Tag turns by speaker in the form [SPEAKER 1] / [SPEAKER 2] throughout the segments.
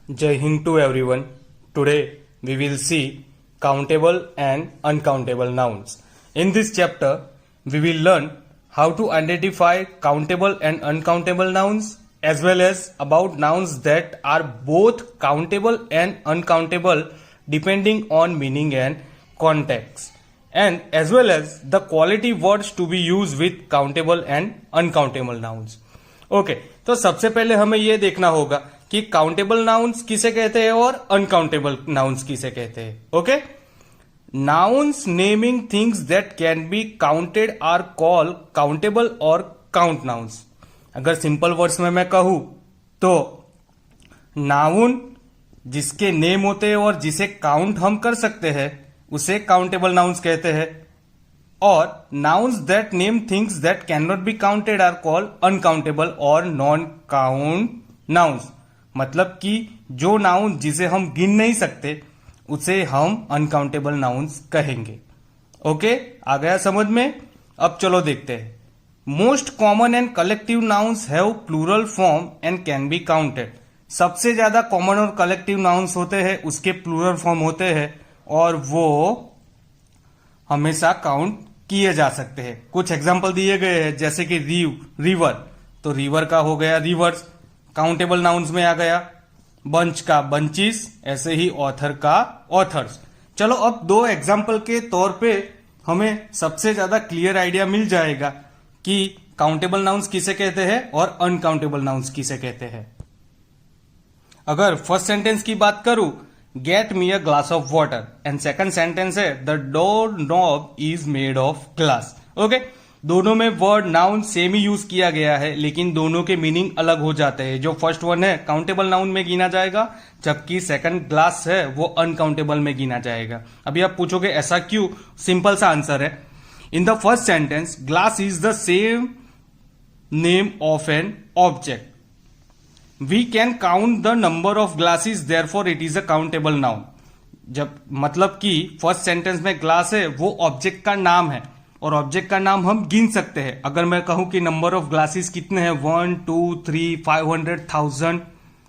[SPEAKER 1] Jai Hind to everyone. Today we will see countable and uncountable nouns. In this chapter, we will learn how to identify countable and uncountable nouns as well as about nouns that are both countable and uncountable depending on meaning and context, and as well as the quality words to be used with countable and uncountable nouns. Okay तो सबसे पहले हमें यह देखना होगा कि countable nouns किसे कहते हैं और अनकाउंटेबल नाउन्स किसे कहते हैं. Okay, nouns naming things that can be counted are call countable और काउंट नाउन्स. अगर सिंपल वर्ड्स में मैं कहूं तो नाउन जिसके नेम होते हैं और जिसे काउंट हम कर सकते हैं उसे काउंटेबल नाउन्स कहते हैं, और nouns that name things that can not be counted are called uncountable और नॉन काउंट नाउन्स. मतलब कि जो नाउन जिसे हम गिन नहीं सकते उसे हम अनकाउंटेबल नाउन्स कहेंगे. ओके, आ गया समझ में. अब चलो देखते हैं. Most common and collective nouns have plural form and can be counted. सबसे ज्यादा कॉमन और कलेक्टिव नाउन्स होते हैं, उसके प्लूरल फॉर्म होते हैं और वो हमेशा काउंट किए जा सकते हैं. कुछ एग्जाम्पल दिए गए हैं जैसे कि रिवर, तो रिवर का हो गया रिवर्स, काउंटेबल नाउन्स में आ गया. बंच का बंचिस, ऐसे ही ऑथर का ऑथर्स. चलो अब दो एग्जाम्पल के तौर पे हमें सबसे ज्यादा क्लियर आइडिया मिल जाएगा कि काउंटेबल नाउन्स किसे कहते हैं और अनकाउंटेबल नाउन्स किसे कहते हैं. अगर फर्स्ट सेंटेंस की बात करूं, get me a glass of water, and second sentence है the door knob is made of glass. Okay, दोनों में वर्ड नाउन सेम ही यूज किया गया है लेकिन दोनों के मीनिंग अलग हो जाते हैं. जो फर्स्ट वन है काउंटेबल नाउन में गिना जाएगा, जबकि सेकंड ग्लास है वो अनकाउंटेबल में गिना जाएगा. अभी आप पूछोगे ऐसा क्यों? सिंपल सा आंसर है. In the first sentence glass is the same name of an object. We can count the number of glasses, therefore it is a countable noun. जब मतलब कि फर्स्ट सेंटेंस में ग्लास है वो ऑब्जेक्ट का नाम है और ऑब्जेक्ट का नाम हम गिन सकते हैं. अगर मैं कहूं कि नंबर ऑफ ग्लासेस कितने हैं, 1 2 3 500 1000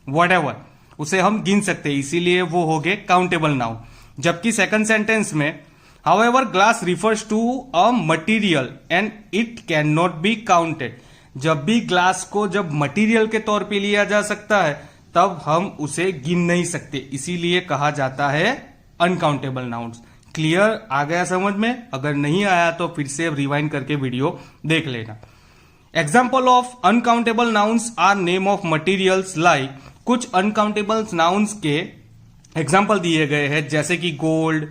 [SPEAKER 1] व्हाटएवर, उसे हम गिन सकते हैं, इसीलिए वो हो गए काउंटेबल नाउन. जबकि सेकंड सेंटेंस में however glass refers to a material and it can not be counted. जब भी ग्लास को जब मटेरियल के तौर पे लिया जा सकता है तब हम उसे गिन नहीं सकते, इसीलिए कहा जाता है अनकाउंटेबल नाउन्स. क्लियर, आ गया समझ में? अगर नहीं आया तो फिर से रिवाइंड करके वीडियो देख लेना. Example of uncountable nouns are name of materials like. कुछ अनकाउंटेबल नाउन्स के एग्जाम्पल दिए गए हैं जैसे कि gold,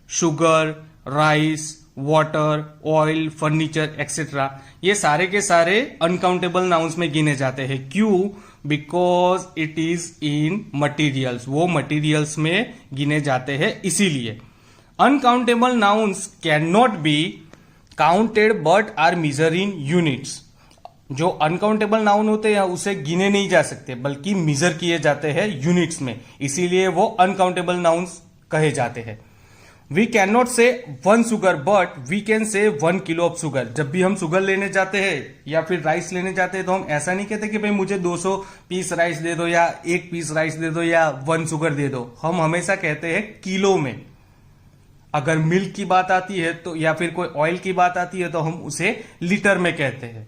[SPEAKER 1] sugar, rice, water, oil, furniture etcetera. ये सारे के सारे अनकाउंटेबल नाउन्स में गिने जाते हैं. क्यों? Because it is in materials, वो मटीरियल्स में गिने जाते हैं इसीलिए. Uncountable nouns can not be counted but are measure in units. जो अनकाउंटेबल नाउन होते हैं उसे गिने नहीं जा सकते बल्कि मेजर किए जाते हैं यूनिट्स में, इसीलिए वो अनकाउंटेबल नाउन्स कहे जाते हैं. वी कैन नॉट से 1 sugar but we can say 1 kilo of sugar. जब भी हम शुगर लेने जाते हैं या फिर राइस लेने जाते हैं तो हम ऐसा नहीं कहते कि भाई मुझे 200 पीस राइस दे दो या 1 पीस राइस दे दो या 1 शुगर दे दो. हम हमेशा कहते हैं किलो में. अगर मिल्क की बात आती है तो या फिर कोई ऑयल की बात आती है तो हम उसे लीटर में कहते हैं.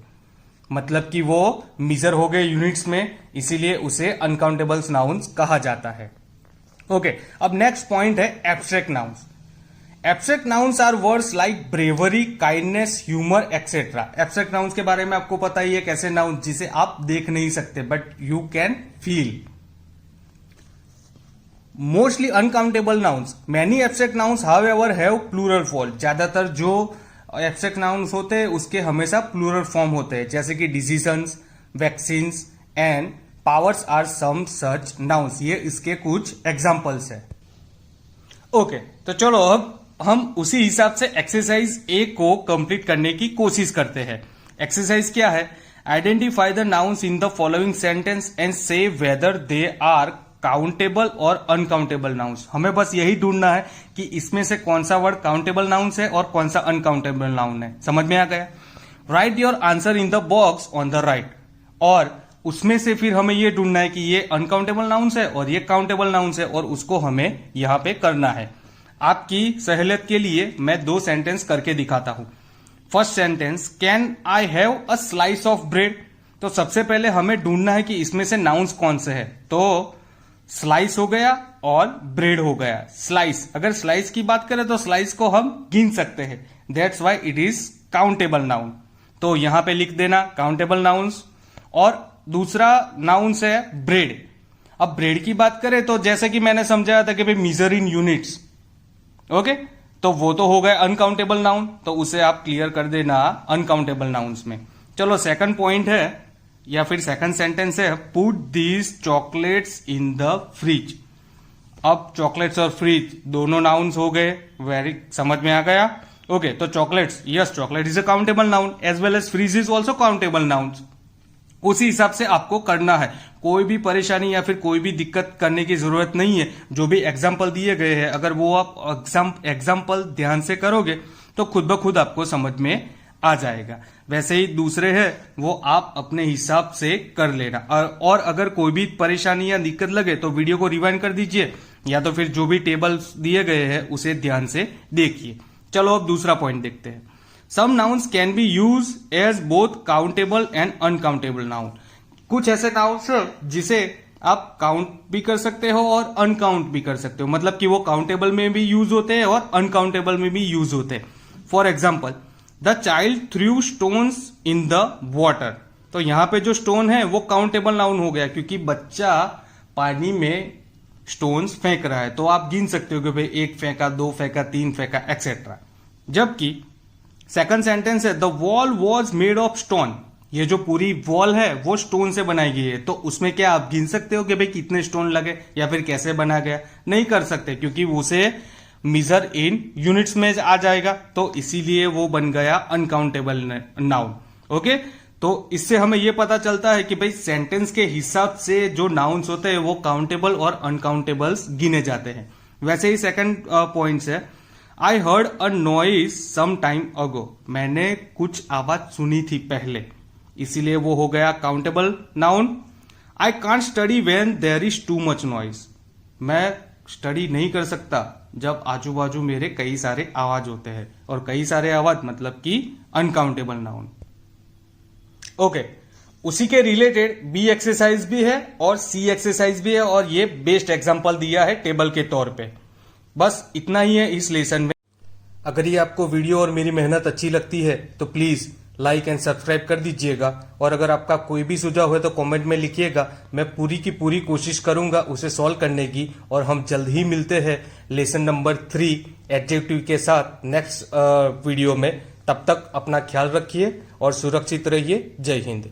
[SPEAKER 1] मतलब कि वो मेजर हो गए यूनिट्स में, इसीलिए उसे अनकाउंटेबल नाउन्स कहा जाता है. ओके, अब नेक्स्ट पॉइंट है abstract nouns. Abstract nouns are words like bravery, kindness, humour etcetera. Abstract nouns के बारे में आपको पता ही है, कैसे नाउन जिसे आप देख नहीं सकते but you can feel. Mostly uncountable nouns. Many abstract nouns however have plural form. ज्यादातर जो एब्स्ट्रैक्ट नाउन्स होते हैं उसके हमेशा प्लूरल फॉर्म होते हैं, जैसे कि decisions, vaccines and powers are some such nouns. ये इसके कुछ एग्जांपल्स है. ओके, तो चलो अब हम उसी हिसाब से एक्सरसाइज ए को कंप्लीट करने की कोशिश करते हैं. एक्सरसाइज क्या है? Identify the nouns in the following sentence and से वेदर दे आर काउंटेबल और अनकाउंटेबल नाउन्स. हमें बस यही ढूंढना है कि इसमें से कौन सा वर्ड काउंटेबल नाउन्स है और कौन सा अनकाउंटेबल नाउन है. समझ में आ गया? Right your answer in the box on the right, और उसमें से फिर हमें ये ढूंढना है कि ये अनकाउंटेबल नाउन्स है और ये काउंटेबल नाउन्स है, और उसको हमें यहां पे करना है। आपकी सहूलियत के लिए मैं 2 सेंटेंस करके दिखाता हूं। First sentence, can I have a slice of bread. तो सबसे पहले हमें ढूंढना है कि इसमें से नाउन्स कौन से है। तो स्लाइस हो गया और ब्रेड हो गया। स्लाइस, अगर स्लाइस की बात करें तो स्लाइस को हम गिन सकते हैं, that's why it is countable noun. तो यहां पे लिख देना काउंटेबल नाउन्स। और दूसरा नाउन्स है ब्रेड। अब ब्रेड की बात करें तो जैसे कि मैंने समझाया था कि भाई मीजर इन यूनिट्स, ओके, तो वो तो हो गए अनकाउंटेबल नाउन, तो उसे आप क्लियर कर देना अनकाउंटेबल नाउन्स में। चलो सेकंड पॉइंट है या फिर सेकंड सेंटेंस है, put these chocolates in the fridge. अब चॉकलेट्स और फ्रिज दोनों नाउन्स हो गए, वेरी समझ में आ गया। ओके, तो chocolates, yes chocolate is a countable noun as well as fridge is also countable nouns. उसी हिसाब से आपको करना है, कोई भी परेशानी या फिर कोई भी दिक्कत करने की जरूरत नहीं है। जो भी एग्जाम्पल दिए गए हैं, अगर वो आप एग्जाम्पल ध्यान से करोगे तो खुद ब खुद आपको समझ में आ जाएगा। वैसे ही दूसरे हैं वो आप अपने हिसाब से कर लेना। और अगर कोई भी परेशानी या दिक्कत लगे तो वीडियो को रिवाइंड कर दीजिए, या तो फिर जो भी टेबल्स दिए गए हैं उसे ध्यान से देखिए। चलो अब दूसरा पॉइंट देखते हैं। Some nouns can be use as both countable and uncountable noun. कुछ ऐसे नाउन्स हैं जिसे आप काउंट भी कर सकते हो और अनकाउंट भी कर सकते हो, मतलब कि वो काउंटेबल में भी यूज होते हैं और अनकाउंटेबल में भी यूज होते हैं। For example, the child through stones in the water. तो यहां पे जो स्टोन है वो काउंटेबल नाउन हो गया, क्योंकि बच्चा पानी में स्टोन्स फेंक रहा है, तो आप गिन सकते हो कि भाई 1 फेंका, 2 फेंका, 3 फेंका, एक्सेट्रा। जबकि सेकंड सेंटेंस है, the wall was made of stone. ये जो पूरी वॉल है वो स्टोन से बनाई गई है, तो उसमें क्या आप गिन सकते हो कि भाई कितने स्टोन लगे या फिर कैसे बना गया? नहीं कर सकते, क्योंकि उसे मीजर इन यूनिट्स में आ जाएगा, तो इसीलिए वो बन गया अनकाउंटेबल नाउन। ओके, तो इससे हमें यह पता चलता है कि भाई सेंटेंस के हिसाब से जो नाउन्स होते हैं वो काउंटेबल और अनकाउंटेबल्स गिने जाते हैं। वैसे ही सेकंड पॉइंट है, I heard a noise some time ago. मैंने कुछ आवाज सुनी थी पहले, इसीलिए वो हो गया countable noun. I can't study when there is too much noise. मैं स्टडी नहीं कर सकता जब आजू बाजू मेरे कई सारे आवाज होते हैं, और कई सारे आवाज मतलब कि अनकाउंटेबल नाउन। ओके, उसी के रिलेटेड बी एक्सरसाइज भी है और सी एक्सरसाइज भी है, और ये बेस्ट एग्जांपल दिया है टेबल के तौर पे। बस इतना ही है इस लेसन में। अगर ये आपको वीडियो और मेरी मेहनत अच्छी लगती है तो प्लीज लाइक एंड सब्सक्राइब कर दीजिएगा, और अगर आपका कोई भी सुझाव है तो कमेंट में लिखिएगा। मैं पूरी की पूरी कोशिश करूंगा उसे सॉल्व करने की, और हम जल्द ही मिलते हैं लेसन नंबर 3 एडजेक्टिव के साथ नेक्स्ट वीडियो में। तब तक अपना ख्याल रखिए और सुरक्षित रहिए। जय हिंद।